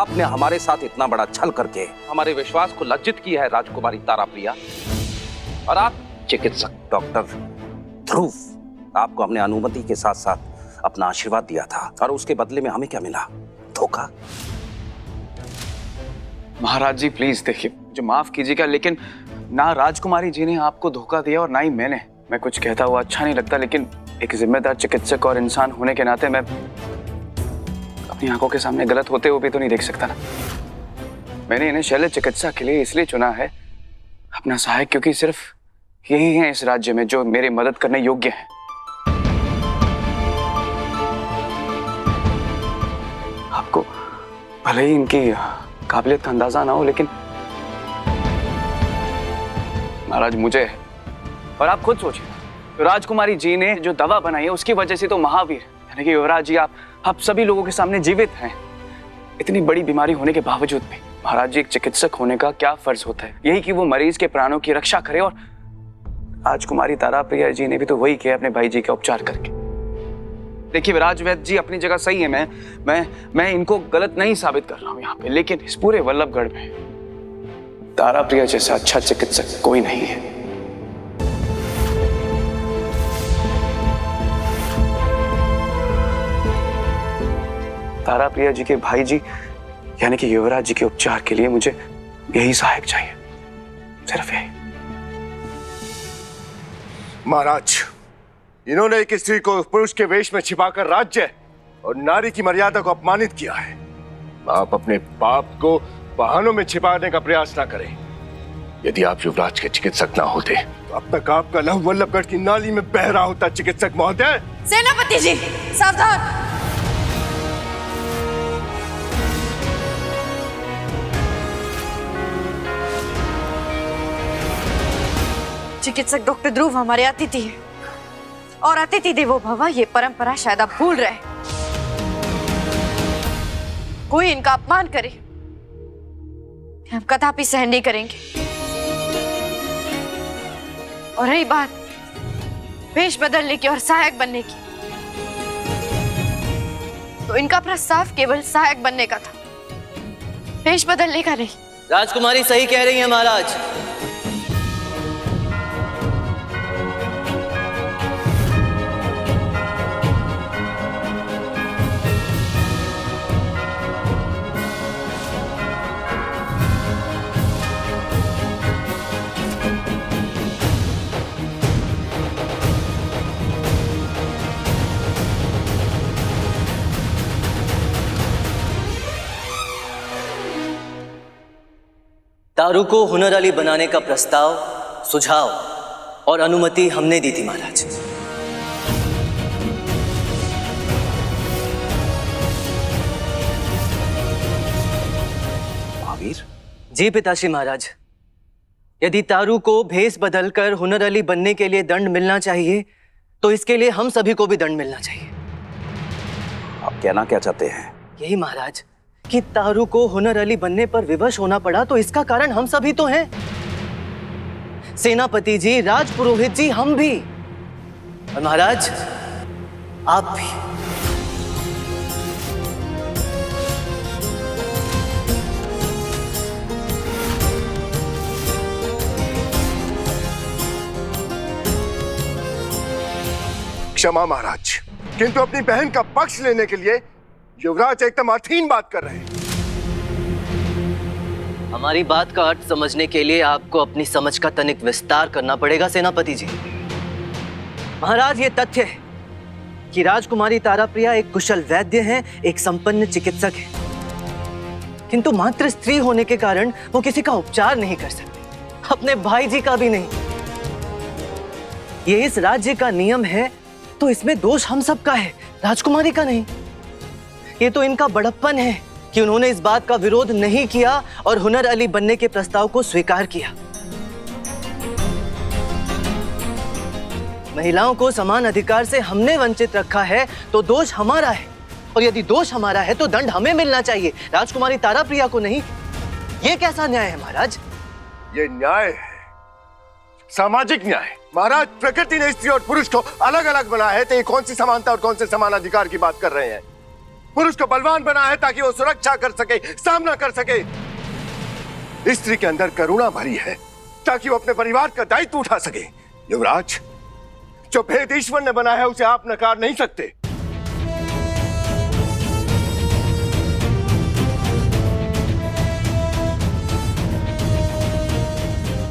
आपने हमारे साथ इतना बड़ा छल करके हमारे विश्वास को लज्जित किया है राजकुमारी तारा प्रिया। और आप चिकित्सक डॉक्टर ध्रुव, आपको हमने अनुमति के साथ साथ अपना आशीर्वाद दिया था और उसके बदले में हमें क्या मिला? धोखा। महाराज जी प्लीज देखिए, मुझे माफ कीजिएगा, लेकिन ना राजकुमारी जी ने आपको धोखा दिया और ना ही मैंने। मैं कुछ कहता हुआ अच्छा नहीं लगता, लेकिन एक जिम्मेदार चिकित्सक और इंसान होने के नाते मैं अपनी आंखों के सामने गलत होते हुए भी तो नहीं देख सकता ना। मैंने इन्हें शल्य चिकित्सा के लिए इसलिए चुना है अपना सहायक, क्योंकि सिर्फ यही है इस राज्य में जो मेरी मदद करने योग्य है। आपको भले ही इनकी काबिलियत का अंदाजा ना हो, लेकिन महाराज मुझे है। और आप खुद सोचिए, तो राजकुमारी जी ने जो दवा बनाई है उसकी वजह से तो महावीर यानी कि युवराज जी आप सभी लोगों के सामने जीवित हैं। इतनी बड़ी बीमारी होने के बावजूद भी महाराज जी एक चिकित्सक होने का क्या फर्ज होता है? यही कि वो मरीज के प्राणों की रक्षा करे। और राजकुमारी तारा प्रिया जी ने भी तो वही किया अपने भाई जी का उपचार करके। देखिए राजवैद्य जी अपनी जगह सही है, मैं इनको गलत नहीं साबित कर रहा हूँ यहाँ पे, लेकिन इस पूरे वल्लभगढ़ में तारा प्रिया जैसा अच्छा चिकित्सक कोई नहीं है। तारा प्रिया जी के भाई जी यानी कि युवराज जी के उपचार के लिए मुझे यही सहायक चाहिए, सिर्फ यही। महाराज, इन्होंने एक स्त्री को पुरुष के वेश में छिपाकर राज्य और नारी की मर्यादा को अपमानित किया है। आप अपने पाप को बहानों में छिपाने का प्रयास ना करें। यदि आप युवराज के चिकित्सक ना होते तो अब तक आपका लहू वल्लभगढ़ की नाली में बह रहा होता। चिकित्सक महोदय। सेनापति जी सावधान। चिकित्सक डॉक्टर ध्रुव हमारे अतिथि हैं और अतिथि देवो भव ये परंपरा शायद आप भूल रहे। कोई इनका अपमान करे हम कदापि सहन नहीं करेंगे। और रही बात वेश बदलने की और सहायक बनने की, तो इनका प्रस्ताव केवल सहायक बनने का था, वेश बदलने का नहीं। राजकुमारी सही कह रही है महाराज। तारू को हुनर अली बनाने का प्रस्ताव, सुझाव और अनुमति हमने दी थी महाराज। महावीर? जी पिताश्री महाराज, यदि तारू को भेष बदलकर हुनर अली बनने के लिए दंड मिलना चाहिए तो इसके लिए हम सभी को भी दंड मिलना चाहिए। आप कहना क्या चाहते हैं? यही महाराज कि तारू को हुनर अली बनने पर विवश होना पड़ा तो इसका कारण हम सभी तो हैं। सेनापति जी, राजपुरोहित जी, हम भी, और महाराज आप भी। क्षमा महाराज, किंतु अपनी बहन का पक्ष लेने के लिए युवराज एकदम अर्थहीन बात कर रहे हैं। हमारी बात का अर्थ समझने के लिए आपको अपनी समझ का तनिक विस्तार करना पड़ेगा सेनापति जी। महाराज, ये तथ्य है कि राजकुमारी तारा प्रिया एक कुशल वैद्य हैं, एक संपन्न चिकित्सक है, किंतु मात्र स्त्री होने के कारण वो किसी का उपचार नहीं कर सकते, अपने भाई जी का भी नहीं। ये इस राज्य का नियम है, तो इसमें दोष हम सबका है, राजकुमारी का नहीं। ये तो इनका बड़प्पन है कि उन्होंने इस बात का विरोध नहीं किया और हुनर अली बनने के प्रस्ताव को स्वीकार किया। महिलाओं को समान अधिकार से हमने वंचित रखा है तो दोष हमारा है, और यदि दोष हमारा है तो दंड हमें मिलना चाहिए, राजकुमारी तारा प्रिया को नहीं। ये कैसा न्याय है महाराज? ये न्याय है, सामाजिक न्याय। महाराज, प्रकृति ने स्त्री और पुरुष को अलग अलग बनाया है, तो ये कौन सी समानता और कौन से समान अधिकार की बात कर रहे हैं? पुरुष को बलवान बना है ताकि वो सुरक्षा कर सके, सामना कर सके। स्त्री के अंदर करुणा भरी है ताकि वो अपने परिवार का दायित्व उठा सके। युवराज, जो भेद ईश्वर ने बनाया है उसे आप नकार नहीं सकते।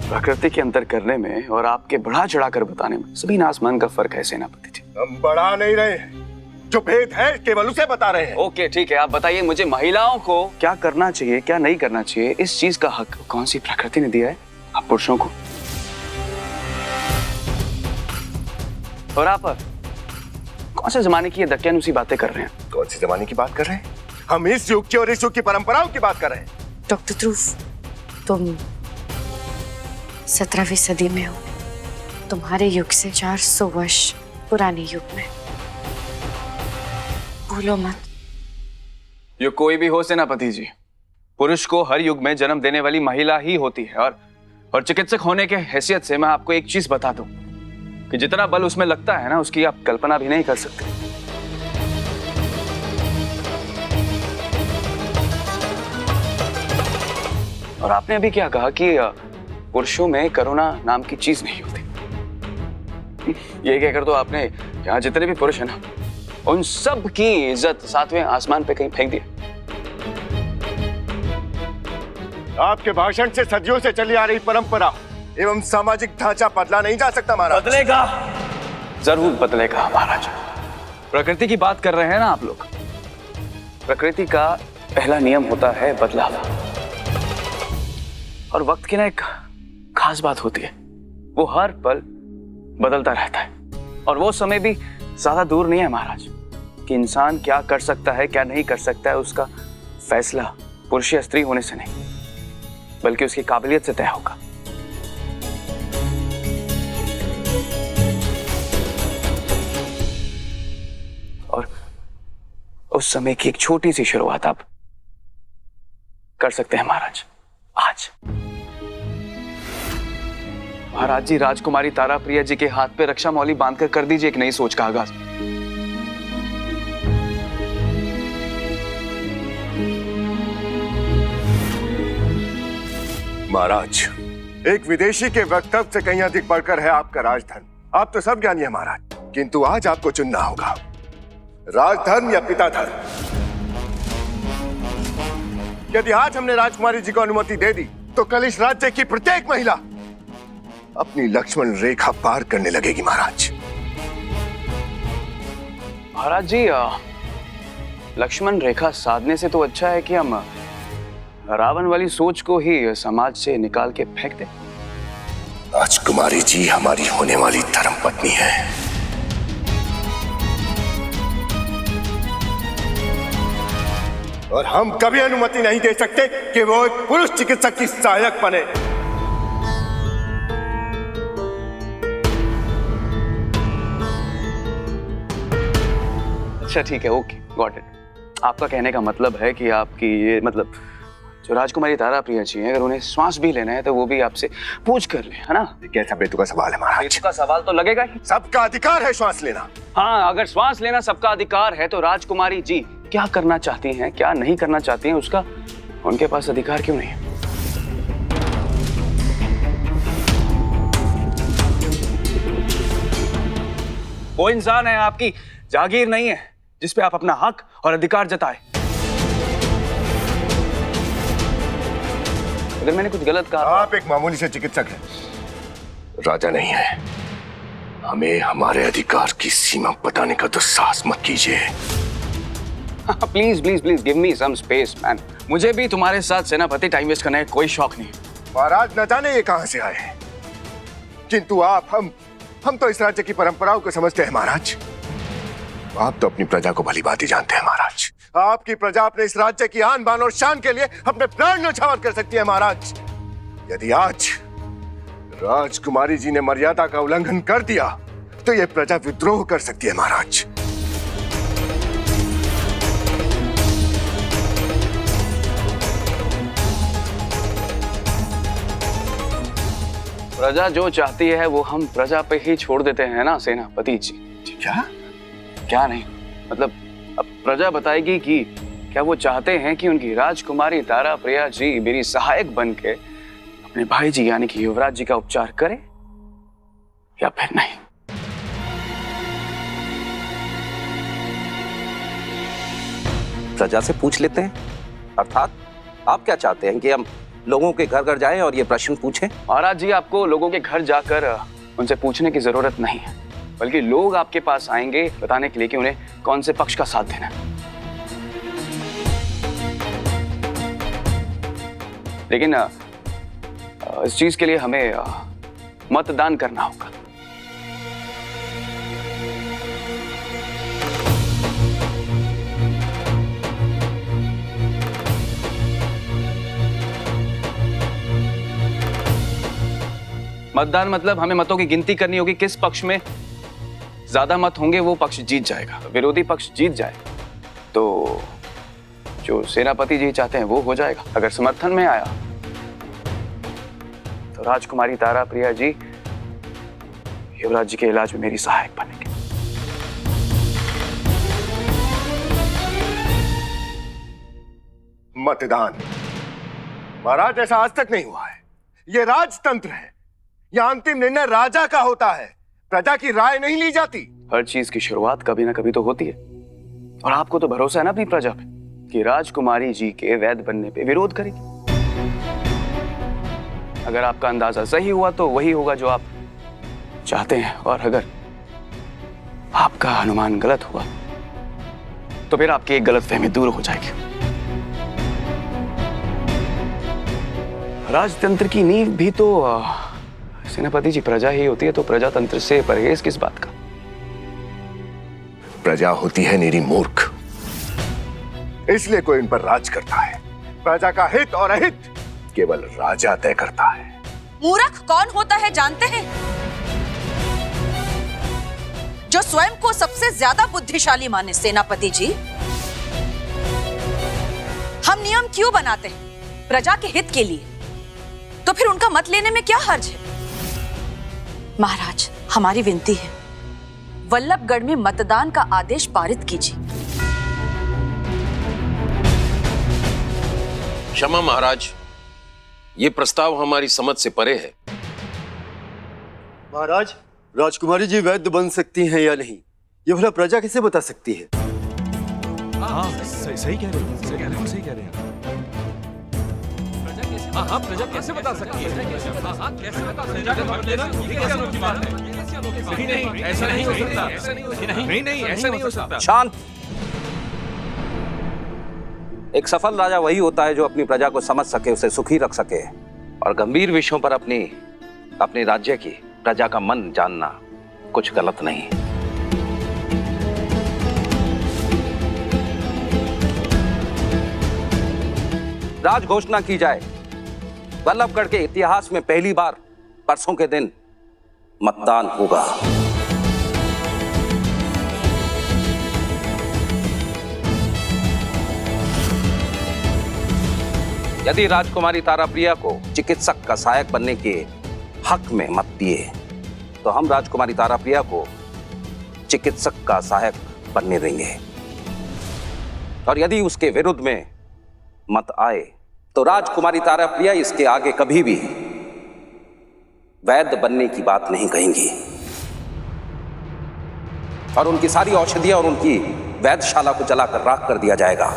प्रकृति के अंतर करने में और आपके बढ़ा चढ़ाकर बताने में जमीन आसमान का फर्क है सेनापति जी। हम बढ़ा नहीं रहे, जो भेद है केवल उसे बता रहे हैं। ओके ठीक है, आप बताइए मुझे महिलाओं को क्या करना चाहिए क्या नहीं करना चाहिए, इस चीज का हक कौन सी प्रकृति ने दिया है आप पुरुषों को? और आप कौन से जमाने की ये दकियानुसी बातें कर रहे हैं? कौन सी जमाने की बात कर रहे हैं? हम इस युग की और इस युग की परंपराओं की बात कर रहे हैं। डॉक्टर ध्रुव, तुम 17वीं सदी में हो। तुम्हारे युग से 400 वर्ष पुराने युग में। भूलो मत। युग कोई भी हो सेनापति जी, पुरुष को हर युग में जन्म देने वाली महिला ही होती है। और चिकित्सक होने के हैसियत से मैं आपको एक चीज बता दूं कि जितना बल उसमें लगता है ना, उसकी आप कल्पना भी नहीं कर सकते। और आपने अभी क्या कहा कि पुरुषों में करुणा नाम की चीज नहीं होती। ये कहकर तो आपने यहाँ जितने भी पुरुष हैं ना, उन सब की इज्जत 7वें आसमान पे कहीं फेंक दिया। आपके भाषण से सदियों से चली आ रही परंपरा एवं सामाजिक ढांचा बदला नहीं जा सकता महाराज। बदलेगा, जरूर बदलेगा महाराज। प्रकृति की बात कर रहे हैं ना आप लोग। प्रकृति का पहला नियम होता है बदलाव। और वक्त की ना एक खास बात होती है, वो हर पल बदलता रहता है। और वो समय भी ज्यादा दूर नहीं है महाराज कि इंसान क्या कर सकता है क्या नहीं कर सकता है, उसका फैसला पुरुष या स्त्री होने से नहीं बल्कि उसकी काबिलियत से तय होगा। और उस समय की एक छोटी सी शुरुआत आप कर सकते हैं महाराज आज। महाराज जी, राजकुमारी ताराप्रिया जी के हाथ पे रक्षा मौली बांधकर कर दीजिए एक नई सोच का आगाज। महाराज, एक विदेशी के वक्तव्य से कहीं अधिक बढ़कर है आपका राजधर्म। आप तो सब ज्ञानी है महाराज, किंतु आज आपको चुनना होगा, राजधर्म या पिता धर्म। यदि आज हमने राजकुमारी जी को अनुमति दे दी तो कल इस राज्य की प्रत्येक महिला अपनी लक्ष्मण रेखा पार करने लगेगी महाराज। महाराज जी, लक्ष्मण रेखा साधने से तो अच्छा है कि हम रावण वाली सोच को ही समाज से निकाल के फेंक दें। राजकुमारी जी हमारी होने वाली धर्मपत्नी है। और हम कभी अनुमति नहीं दे सकते कि वो एक पुरुष चिकित्सक की सहायक बने। अच्छा ठीक है, ओके, गॉट इट। आपका कहने का मतलब है कि आपकी ये मतलब जो राजकुमारी ताराप्रिया जी हैं, अगर उन्हें श्वास भी लेना है तो वो भी आपसे पूछ कर ले, है ना? कैसा बेतुका सवाल है महाराज? बेतुका सवाल तो लगेगा ही। सबका अधिकार है श्वास लेना। हाँ, अगर श्वास लेना सबका अधिकार है तो राजकुमारी जी क्या करना चाहती हैं क्या नहीं करना चाहती हैं उसका उनके पास अधिकार क्यों नहीं है? वो इंसान है, आपकी जागीर नहीं है जिसपे आप अपना हक और अधिकार जताए। अगर मैंने कुछ गलत कहा, आप एक मामूली से चिकित्सक हैं, राजा नहीं है। हमें हमारे अधिकार की सीमा बताने का तो साहस मत कीजिए। Please please please give me some space man. मुझे भी तुम्हारे साथ सेनापति टाइम वेस्ट करने का कोई शौक नहीं। महाराज न जाने ये कहां से आए हैं, किंतु आप हम तो इस राज्य की परंपराओं को समझते हैं महाराज। आप तो अपनी प्रजा को भली भांति जानते हैं महाराज। आपकी प्रजा अपने इस राज्य की आन बान और शान के लिए अपने प्राण न्यौछावर कर सकती है महाराज। यदि आज राजकुमारी जी ने मर्यादा का उल्लंघन कर दिया तो यह प्रजा विद्रोह कर सकती है महाराज। प्रजा जो चाहती है वो हम प्रजा पे ही छोड़ देते हैं ना सेनापति जी। क्या? क्या नहीं, मतलब अब प्रजा बताएगी कि क्या वो चाहते हैं कि उनकी राजकुमारी तारा प्रिया जी मेरी सहायक बनके अपने भाई जी यानी कि युवराज जी का उपचार करे या फिर नहीं। प्रजा से पूछ लेते हैं, अर्थात आप क्या चाहते हैं कि हम लोगों के घर घर जाएं और ये प्रश्न पूछें? महाराज जी, आपको लोगों के घर जाकर उनसे पूछने की जरूरत नहीं है, बल्कि लोग आपके पास आएंगे बताने के लिए कि उन्हें कौन से पक्ष का साथ देना है। लेकिन इस चीज के लिए हमें मतदान करना होगा। मतदान मतलब हमें मतों की गिनती करनी होगी, किस पक्ष में ज्यादा मत होंगे वो पक्ष जीत जाएगा। विरोधी पक्ष जीत जाए तो जो सेनापति जी चाहते हैं वो हो जाएगा। अगर समर्थन में आया तो राजकुमारी तारा प्रिया जी युवराज जी के इलाज में मेरी सहायक बनेंगे। मतदान महाराज, ऐसा आज तक नहीं हुआ है। यह राजतंत्र है, यह अंतिम निर्णय राजा का होता है, प्रजा की राय नहीं ली जाती। हर चीज की शुरुआत कभी ना कभी तो होती है, और आपको तो भरोसा है ना अपनी प्रजा पे कि राजकुमारी जी के वैद्य बनने पे विरोध करेगी। अगर आपका अंदाजा सही हुआ तो वही होगा जो आप चाहते हैं, और अगर आपका अनुमान गलत हुआ तो फिर आपकी एक गलतफहमी दूर हो जाएगी। राजतंत्र की नींव भी तो सेनापति जी प्रजा ही होती है, तो प्रजातंत्र से परहेज किस बात का? प्रजा होती है निरी मूर्ख, इसलिए कोई इन पर राज करता है। प्रजा का हित और अहित केवल राजा तय करता है। मूर्ख कौन होता है जानते हैं? जो स्वयं को सबसे ज्यादा बुद्धिशाली माने। सेनापति जी, हम नियम क्यों बनाते हैं? प्रजा के हित के लिए। तो फिर उनका मत लेने में क्या हर्ज है? महाराज, हमारी विनती है, वल्लभगढ़ में मतदान का आदेश पारित कीजिए। क्षमा महाराज, ये प्रस्ताव हमारी समझ से परे है। महाराज, राजकुमारी जी वैद्य बन सकती हैं या नहीं, ये भला प्रजा कैसे बता सकती है? हाँ, सही कह रहे हैं, सही कह रहे हैं। हाँ, प्रजा कैसे बता सकती है? हाँ, कैसे बता सकती है? नहीं, ऐसा नहीं हो सकता। नहीं, ऐसा नहीं हो सकता। शांत। एक सफल राजा वही होता है जो अपनी प्रजा को समझ सके, उसे सुखी रख सके, और गंभीर विषयों पर अपने राज्य की प्रजा का मन जानना कुछ गलत नहीं। राज घोषणा की जाए। वल्लभगढ़ के इतिहास में पहली बार परसों के दिन मतदान होगा। यदि राजकुमारी तारा प्रिया को चिकित्सक का सहायक बनने के हक में मत दिए तो हम राजकुमारी तारा प्रिया को चिकित्सक का सहायक बनने देंगे, और यदि उसके विरुद्ध में मत आए तो राजकुमारी तारा प्रिया इसके आगे कभी भी वैद्य बनने की बात नहीं कहेंगी, और उनकी सारी औषधियां और उनकी वैद्यशाला को जलाकर राख कर दिया जाएगा।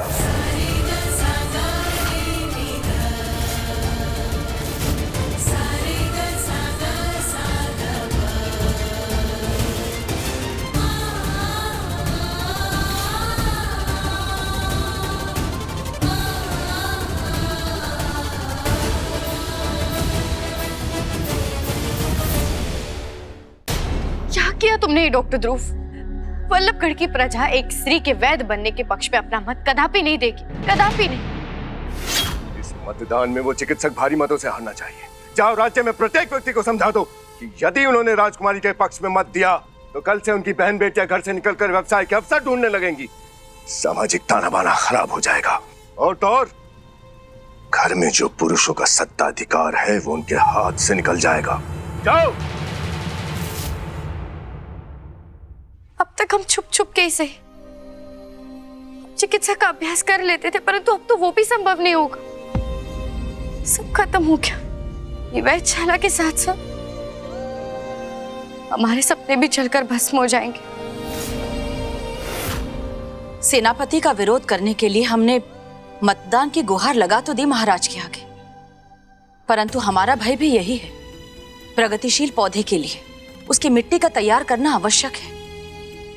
क्या किया तुमने डॉक्टर ध्रुव? वल्लभगढ़ की प्रजा एक स्त्री के वैद्य बनने के पक्ष में अपना मत कदापि नहीं देगी, कदापि नहीं। इस मतदान में वो चिकित्सक भारी मतों से हारना चाहिए। जाओ राज्य में प्रत्येक व्यक्ति को समझा दो कि यदि उन्होंने राजकुमारी के पक्ष में मत दिया तो कल से उनकी बहन बेटियां घर से निकलकर व्यवसाय के अवसर ढूंढने लगेंगी। सामाजिक ताना बाना खराब हो जाएगा, और तो और घर में जो पुरुषों का सत्ताधिकार है वो उनके हाथ से निकल जाएगा। जाओ। अब तक हम छुप छुप के ही सही, चिकित्सा का अभ्यास कर लेते थे, परंतु अब तो वो भी संभव नहीं होगा। सब खत्म हो गया। ये वैधशाला के साथ साथ हमारे सपने भी जलकर भस्म हो जाएंगे। सेनापति का विरोध करने के लिए हमने मतदान की गुहार लगा तो दी महाराज के आगे, परंतु हमारा भय भी यही है, प्रगतिशील पौधे के लिए उसकी मिट्टी का तैयार करना आवश्यक है।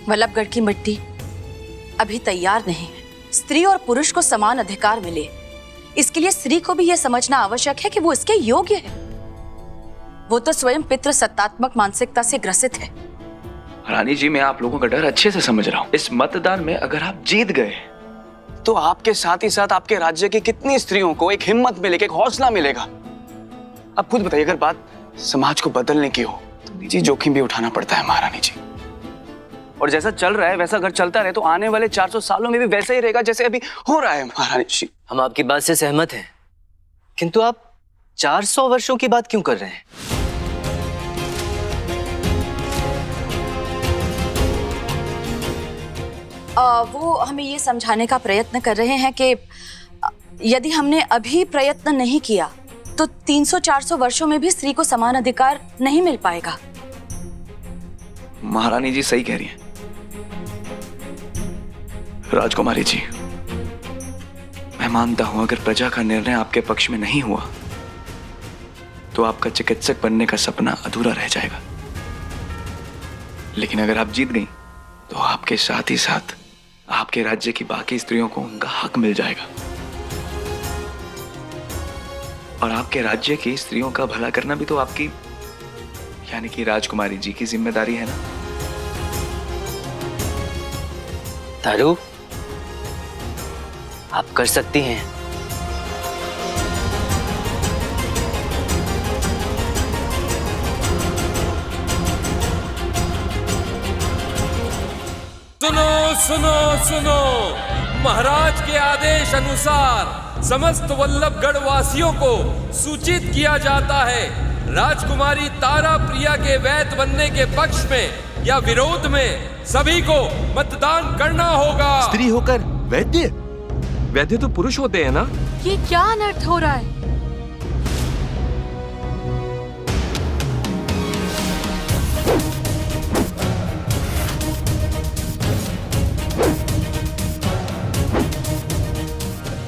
वल्लभगढ़ की मिट्टी अभी तैयार नहीं है। स्त्री और पुरुष को समान अधिकार मिले, इसके लिए स्त्री को भी यह समझना आवश्यक है कि वो इसके योग्य है। वो तो स्वयं पितृ सत्तात्मक मानसिकता से ग्रसित है। रानी जी, मैं आप लोगों का डर अच्छे से समझ रहा हूँ। इस मतदान में अगर आप जीत गए तो आपके साथ ही साथ आपके राज्य की कितनी स्त्रियों को एक हिम्मत मिलेगी, एक हौसला मिलेगा। अब खुद बताइए, अगर बात समाज को बदलने की हो तो निजी जोखिम भी उठाना पड़ता है महारानी जी। और जैसा चल रहा है वैसा अगर चलता रहे तो आने वाले 400 सालों में भी वैसा ही रहेगा जैसे अभी हो रहा है महारानी जी। हम आपकी बात से सहमत हैं, किंतु आप 400 वर्षों की बात क्यों कर रहे हैं? वो हमें ये समझाने का प्रयत्न कर रहे हैं कि यदि हमने अभी प्रयत्न नहीं किया तो 300-400 वर्षों में भी स्त्री को समान अधिकार नहीं मिल पाएगा। महारानी जी सही कह रही हैं। राजकुमारी जी, मैं मानता हूं अगर प्रजा का निर्णय आपके पक्ष में नहीं हुआ तो आपका चिकित्सक बनने का सपना अधूरा रह जाएगा। लेकिन अगर आप जीत गई तो आपके साथ ही साथ आपके राज्य की बाकी स्त्रियों को उनका हक मिल जाएगा। और आपके राज्य की स्त्रियों का भला करना भी तो आपकी, यानी कि राजकुमारी जी की जिम्मेदारी है ना। तारू, आप कर सकती हैं। सुनो सुनो सुनो, महाराज के आदेश अनुसार समस्त वल्लभगढ़ वासियों को सूचित किया जाता है, राजकुमारी तारा प्रिया के वैध बनने के पक्ष में या विरोध में सभी को मतदान करना होगा। स्त्री होकर वैद्य? वैद्य तो पुरुष होते हैं ना? ये क्या अनर्थ हो रहा है?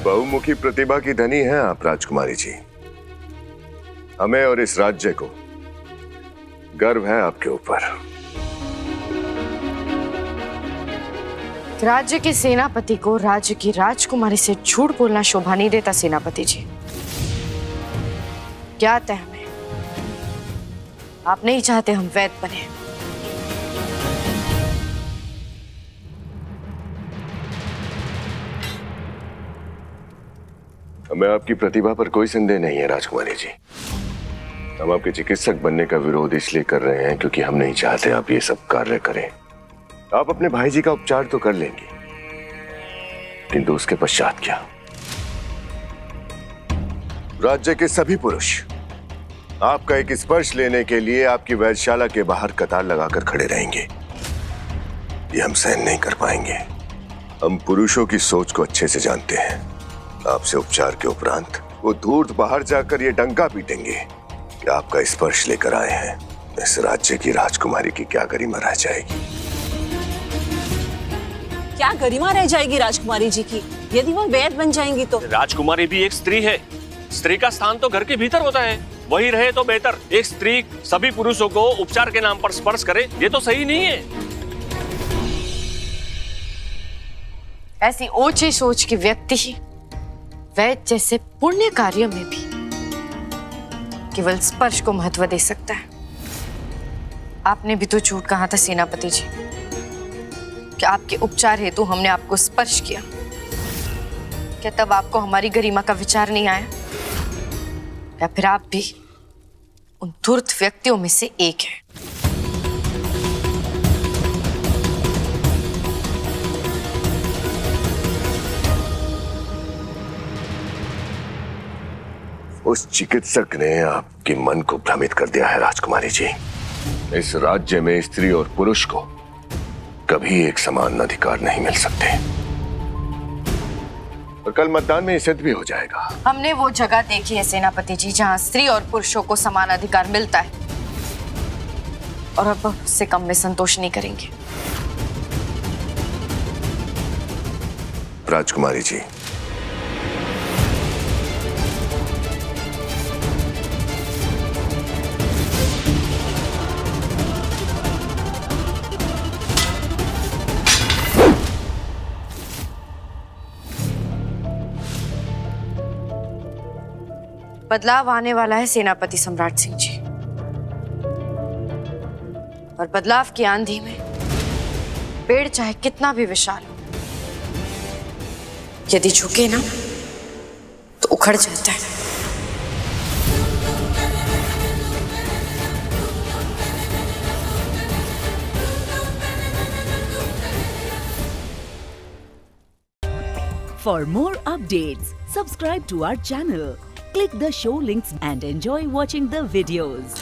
बहुमुखी प्रतिभा की धनी हैं आप राजकुमारी जी। हमें और इस राज्य को गर्व है आपके ऊपर। राज्य के सेनापति को राज्य की राजकुमारी से झूठ बोलना शोभा नहीं देता सेनापति जी। क्या आता है हमें? आप नहीं चाहते हम वैद्य बने। हमें आपकी प्रतिभा पर कोई संदेह नहीं है राजकुमारी जी। हम आपके चिकित्सक बनने का विरोध इसलिए कर रहे हैं क्योंकि हम नहीं चाहते आप ये सब कार्य करें। आप अपने भाई जी का उपचार तो कर लेंगे, किंतु उसके पश्चात क्या? राज्य के सभी पुरुष आपका एक स्पर्श लेने के लिए आपकी वैधशाला के बाहर कतार लगाकर खड़े रहेंगे। ये हम सहन नहीं कर पाएंगे। हम पुरुषों की सोच को अच्छे से जानते हैं। आपसे उपचार के उपरांत वो धूर्त बाहर जाकर ये डंका पीटेंगे कि आपका स्पर्श लेकर आए हैं। इस राज्य की राजकुमारी की क्या गरिमा रह जाएगी? क्या गरिमा रह जाएगी राजकुमारी जी की यदि वो वैद्य बन जाएंगी तो? राजकुमारी भी एक स्त्री है। स्त्री का स्थान तो घर के भीतर होता है, वही रहे तो बेहतर। एक स्त्री सभी पुरुषों को उपचार के नाम पर स्पर्श करे, ये तो सही नहीं है। ऐसी ऊंची सोच की व्यक्ति ही वैद्य जैसे पुण्य कार्य में भी केवल स्पर्श को महत्व दे सकता है। आपने भी तो झूठ कहा था सेनापति जी कि आपके उपचार हेतु हमने आपको स्पर्श किया। क्या तब आपको हमारी गरिमा का विचार नहीं आया? या फिर आप भी उन धूर्त व्यक्तियों में से एक हैं? उस चिकित्सक ने आपके मन को भ्रमित कर दिया है राजकुमारी जी। इस राज्य में स्त्री और पुरुष को कभी एक समान अधिकार नहीं मिल सकते। और कल मतदान में ये सिद्ध भी हो जाएगा। हमने वो जगह देखी है सेनापति जी जहाँ स्त्री और पुरुषों को समान अधिकार मिलता है, और अब उससे कम में संतोष नहीं करेंगे। राजकुमारी जी, बदलाव आने वाला है सेनापति सम्राट सिंह जी, और बदलाव की आंधी में पेड़ चाहे कितना भी विशाल हो, यदि झुके ना तो उखड़ जाता है। For more updates, subscribe to our channel, click the show links and enjoy watching the videos.